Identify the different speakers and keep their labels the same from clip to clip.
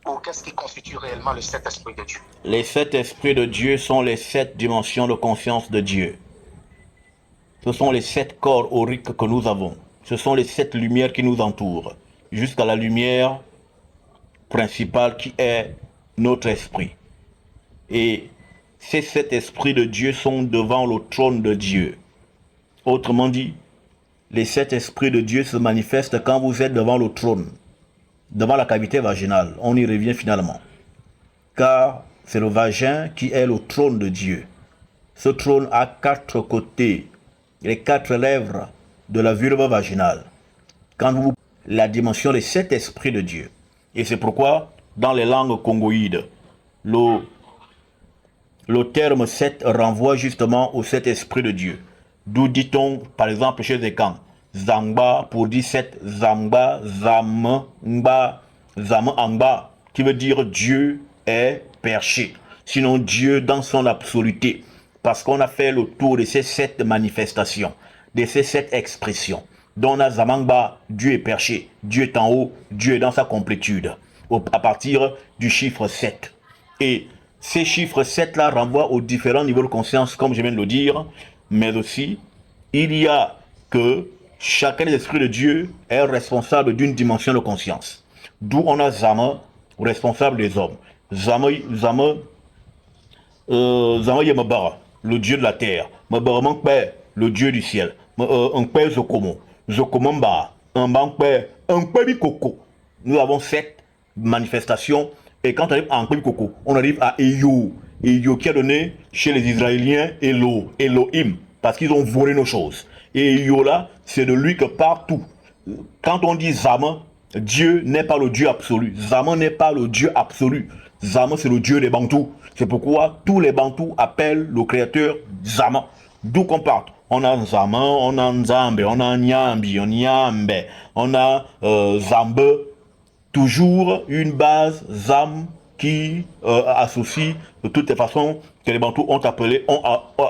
Speaker 1: Ou qu'est-ce qui constitue réellement le Saint-Esprit de Dieu?
Speaker 2: Les 7 esprits de Dieu sont les 7 dimensions de conscience de Dieu. Ce sont les 7 corps auriques que nous avons. Ce sont les 7 lumières qui nous entourent, jusqu'à la lumière principale qui est notre esprit. Et ces 7 esprits de Dieu sont devant le trône de Dieu. Autrement dit, les 7 esprits de Dieu se manifestent quand vous êtes devant le trône, devant la cavité vaginale. On y revient finalement. Car c'est le vagin qui est le trône de Dieu. Ce trône a 4 côtés, les 4 lèvres de la vulve vaginale. Quand vous la dimension des 7 esprits de Dieu. Et c'est pourquoi, dans les langues congoïdes, le terme 7 renvoie justement aux 7 esprits de Dieu. D'où dit-on, par exemple, chez les Kans, Zangba pour dire 7, Zangba, Zam, Ngba, Zam, Angba, qui veut dire Dieu est perché. Sinon Dieu dans son absoluté. Parce qu'on a fait le tour de ces 7 manifestations, de ces 7 expressions. Donc on a Zamangba, Dieu est perché, Dieu est en haut, Dieu est dans sa complétude. À partir du chiffre 7. Et ces chiffres 7 là renvoient aux différents niveaux de conscience, comme je viens de le dire, mais aussi, il y a que chacun des esprits de Dieu est responsable d'une dimension de conscience. D'où on a Zama, responsable des hommes. Zama Yamabara, le dieu de la terre. Mabara Mankpe, le dieu du ciel. Nkpe Zokomo. Zokomamba, Nkpe Bikoko. Nous avons 7 manifestations. Et quand on arrive à Nkpe Bikoko, on arrive à Eyo. Eyo qui a donné chez les Israéliens Elohim. Parce qu'ils ont volé nos choses. Et Eyo là, c'est de lui que partout. Quand on dit Zama, Dieu n'est pas le Dieu absolu. Zama n'est pas le Dieu absolu. Zama, c'est le Dieu des Bantous. C'est pourquoi tous les Bantous appellent le Créateur Zama. D'où qu'on parte. On a Zama, on a Nzambe, on a Nyambi, on a Nyambe, on a Zambe. Toujours une base Zam qui associe de toutes les façons que les Bantous ont appelé,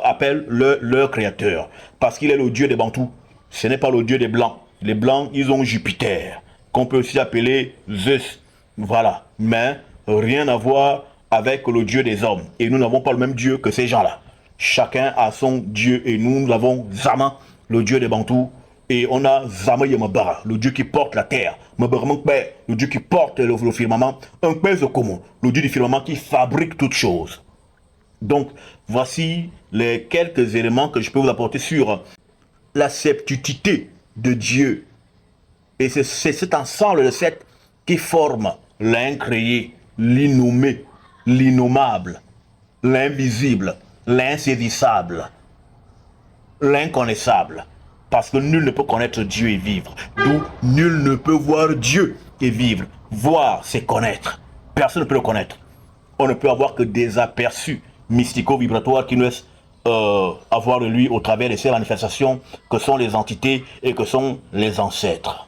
Speaker 2: appelle leur Créateur. Parce qu'il est le Dieu des Bantous. Ce n'est pas le Dieu des Blancs. Les Blancs, ils ont Jupiter, qu'on peut aussi appeler Zeus. Voilà. Mais rien à voir avec le Dieu des hommes. Et nous n'avons pas le même Dieu que ces gens-là. Chacun a son Dieu et nous avons Zama, le Dieu des Bantous. Et on a Zama Yamabara, le Dieu qui porte la terre. Mabaramangpe, le Dieu qui porte le firmament. Nkpe Zokomo, le Dieu du firmament qui fabrique toutes choses. Donc, voici les quelques éléments que je peux vous apporter sur la septuité de Dieu. Et c'est cet ensemble de 7 qui forme l'incréé, l'innommé, l'innommable, l'invisible, l'insaisissable, l'inconnaissable. Parce que nul ne peut connaître Dieu et vivre. D'où nul ne peut voir Dieu et vivre. Voir, c'est connaître. Personne ne peut le connaître. On ne peut avoir que des aperçus mystico-vibratoires qui nous laissent avoir de lui au travers de ces manifestations que sont les entités et que sont les ancêtres.